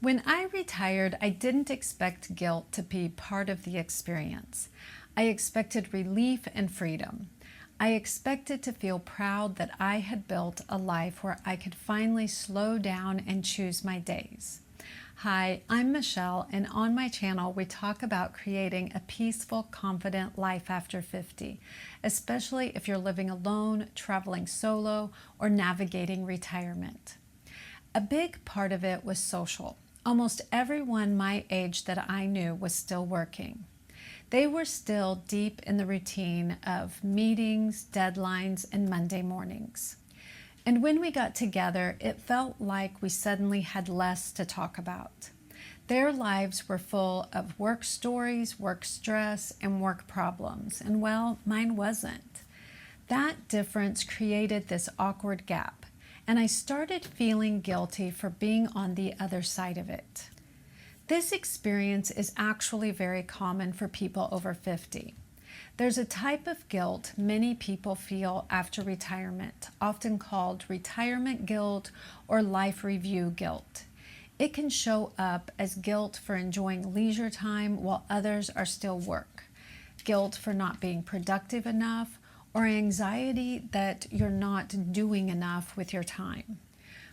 When I retired, I didn't expect guilt to be part of the experience. I expected relief and freedom. I expected to feel proud that I had built a life where I could finally slow down and choose my days. Hi, I'm Michelle, and on my channel we talk about creating a peaceful, confident life after 50, especially if you're living alone, traveling solo, or navigating retirement. A big part of it was social. Almost everyone my age that I knew was still working. They were still deep in the routine of meetings, deadlines, and Monday mornings. And when we got together, it felt like we suddenly had less to talk about. Their lives were full of work stories, work stress, and work problems, and well, mine wasn't. That difference created this awkward gap, and I started feeling guilty for being on the other side of it. This experience is actually very common for people over 50. There's a type of guilt many people feel after retirement, often called retirement guilt or life review guilt. It can show up as guilt for enjoying leisure time while others are still work, guilt for not being productive enough, or anxiety that you're not doing enough with your time.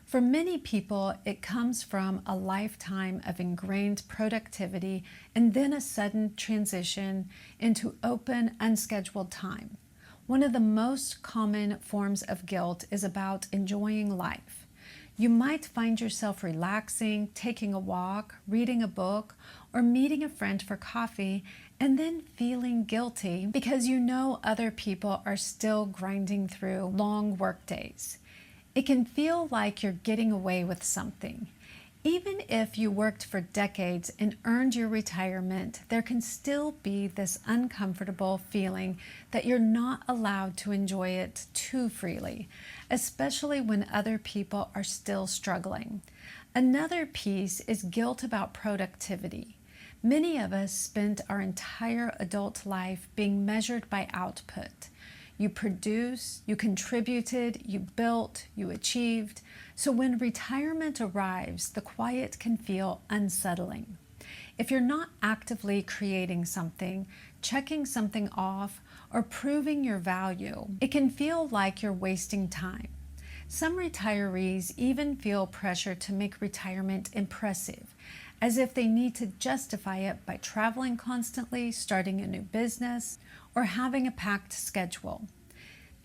For many people, it comes from a lifetime of ingrained productivity and then a sudden transition into open, unscheduled time. One of the most common forms of guilt is about enjoying life. You might find yourself relaxing, taking a walk, reading a book, or meeting a friend for coffee, and then feeling guilty because you know other people are still grinding through long work days. It can feel like you're getting away with something. Even if you worked for decades and earned your retirement, there can still be this uncomfortable feeling that you're not allowed to enjoy it too freely, especially when other people are still struggling. Another piece is guilt about productivity. Many of us spent our entire adult life being measured by output. You produced, you contributed, you built, you achieved. So when retirement arrives, the quiet can feel unsettling. If you're not actively creating something, checking something off, or proving your value, it can feel like you're wasting time. Some retirees even feel pressure to make retirement impressive, as if they need to justify it by traveling constantly, starting a new business, or having a packed schedule.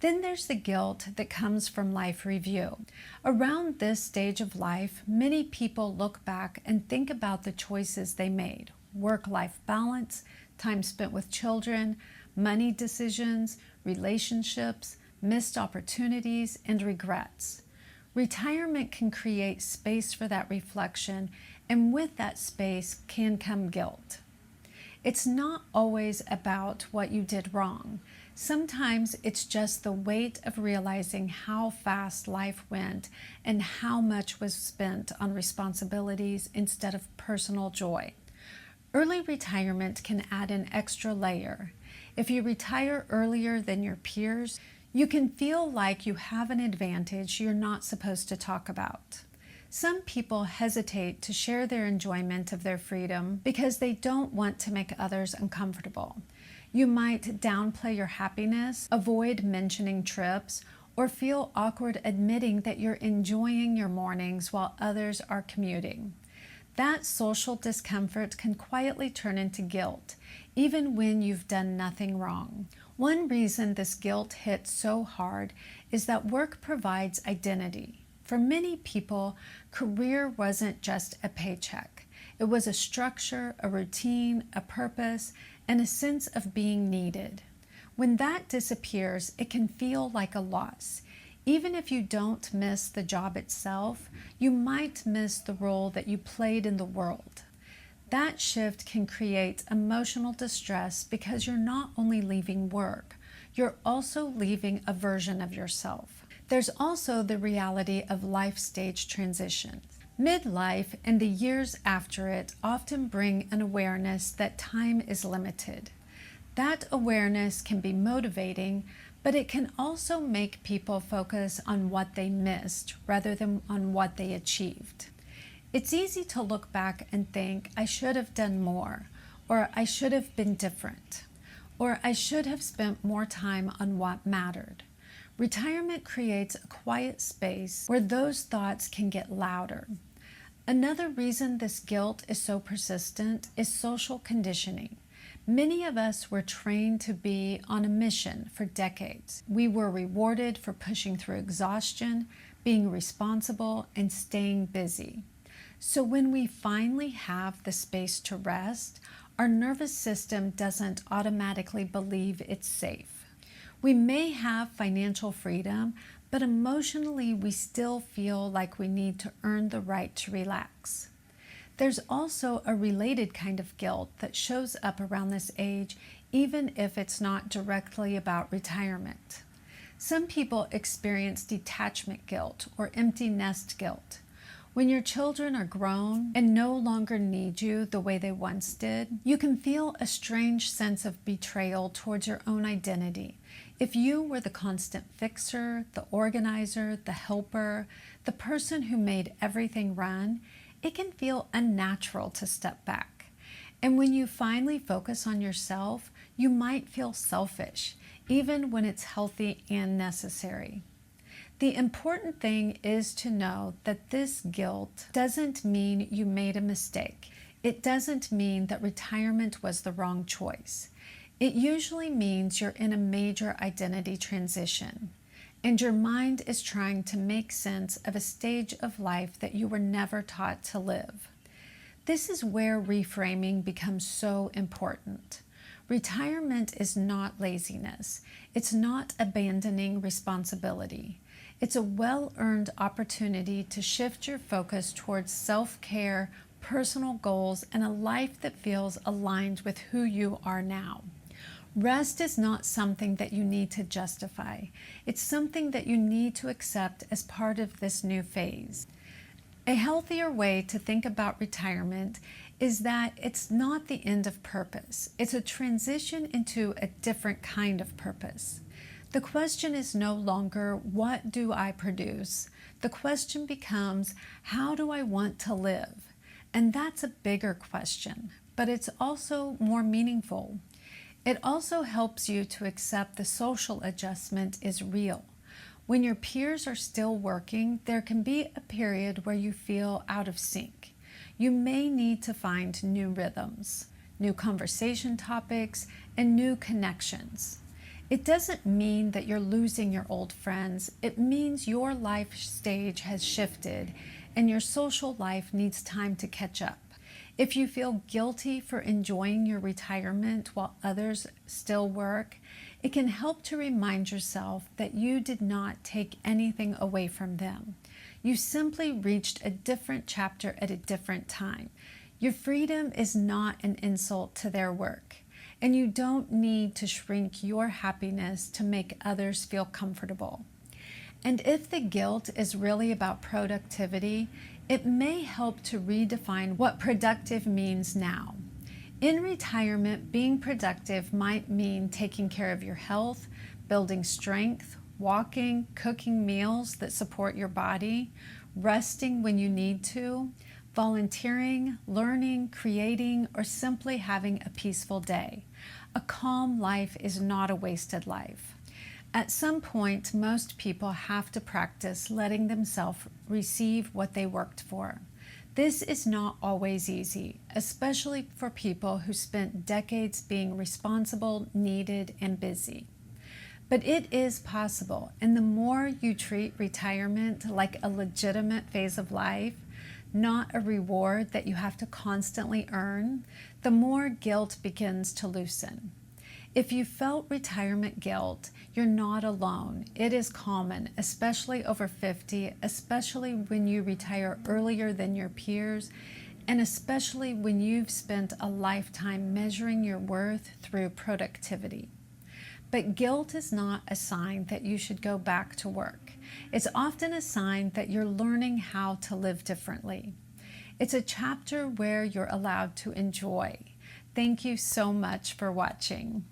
Then there's the guilt that comes from life review. Around this stage of life, many people look back and think about the choices they made: work-life balance, time spent with children, money decisions, relationships, missed opportunities, and regrets. Retirement can create space for that reflection, and with that space can come guilt. It's not always about what you did wrong. Sometimes it's just the weight of realizing how fast life went and how much was spent on responsibilities instead of personal joy. Early retirement can add an extra layer. If you retire earlier than your peers, you can feel like you have an advantage you're not supposed to talk about. Some people hesitate to share their enjoyment of their freedom because they don't want to make others uncomfortable. You might downplay your happiness, avoid mentioning trips, or feel awkward admitting that you're enjoying your mornings while others are commuting. That social discomfort can quietly turn into guilt, even when you've done nothing wrong. One reason this guilt hits so hard is that work provides identity. For many people, career wasn't just a paycheck. It was a structure, a routine, a purpose, and a sense of being needed. When that disappears, it can feel like a loss. Even if you don't miss the job itself, you might miss the role that you played in the world. That shift can create emotional distress because you're not only leaving work, you're also leaving a version of yourself. There's also the reality of life stage transitions. Midlife and the years after it often bring an awareness that time is limited. That awareness can be motivating, but it can also make people focus on what they missed rather than on what they achieved. It's easy to look back and think, I should have done more, or I should have been different, or I should have spent more time on what mattered. Retirement creates a quiet space where those thoughts can get louder. Another reason this guilt is so persistent is social conditioning. Many of us were trained to be on a mission for decades. We were rewarded for pushing through exhaustion, being responsible, and staying busy. So when we finally have the space to rest, our nervous system doesn't automatically believe it's safe. We may have financial freedom, but emotionally we still feel like we need to earn the right to relax. There's also a related kind of guilt that shows up around this age, even if it's not directly about retirement. Some people experience detachment guilt or empty nest guilt. When your children are grown and no longer need you the way they once did, you can feel a strange sense of betrayal towards your own identity. If you were the constant fixer, the organizer, the helper, the person who made everything run, it can feel unnatural to step back. And when you finally focus on yourself, you might feel selfish, even when it's healthy and necessary. The important thing is to know that this guilt doesn't mean you made a mistake. It doesn't mean that retirement was the wrong choice. It usually means you're in a major identity transition, and your mind is trying to make sense of a stage of life that you were never taught to live. This is where reframing becomes so important. Retirement is not laziness. It's not abandoning responsibility. It's a well-earned opportunity to shift your focus towards self-care, personal goals, and a life that feels aligned with who you are now. Rest is not something that you need to justify. It's something that you need to accept as part of this new phase. A healthier way to think about retirement is that it's not the end of purpose. It's a transition into a different kind of purpose. The question is no longer, what do I produce? The question becomes, how do I want to live? And that's a bigger question, but it's also more meaningful. It also helps you to accept the social adjustment is real. When your peers are still working, there can be a period where you feel out of sync. You may need to find new rhythms, new conversation topics, and new connections. It doesn't mean that you're losing your old friends. It means your life stage has shifted and your social life needs time to catch up. If you feel guilty for enjoying your retirement while others still work, it can help to remind yourself that you did not take anything away from them. You simply reached a different chapter at a different time. Your freedom is not an insult to their work, and you don't need to shrink your happiness to make others feel comfortable. And if the guilt is really about productivity, it may help to redefine what productive means now. In retirement, being productive might mean taking care of your health, building strength, walking, cooking meals that support your body, resting when you need to, volunteering, learning, creating, or simply having a peaceful day. A calm life is not a wasted life. At some point, most people have to practice letting themselves receive what they worked for. This is not always easy, especially for people who spent decades being responsible, needed, and busy. But it is possible, and the more you treat retirement like a legitimate phase of life, not a reward that you have to constantly earn, the more guilt begins to loosen. If you felt retirement guilt, you're not alone. It is common, especially over 50, especially when you retire earlier than your peers, and especially when you've spent a lifetime measuring your worth through productivity. But guilt is not a sign that you should go back to work. It's often a sign that you're learning how to live differently. It's a chapter where you're allowed to enjoy. Thank you so much for watching.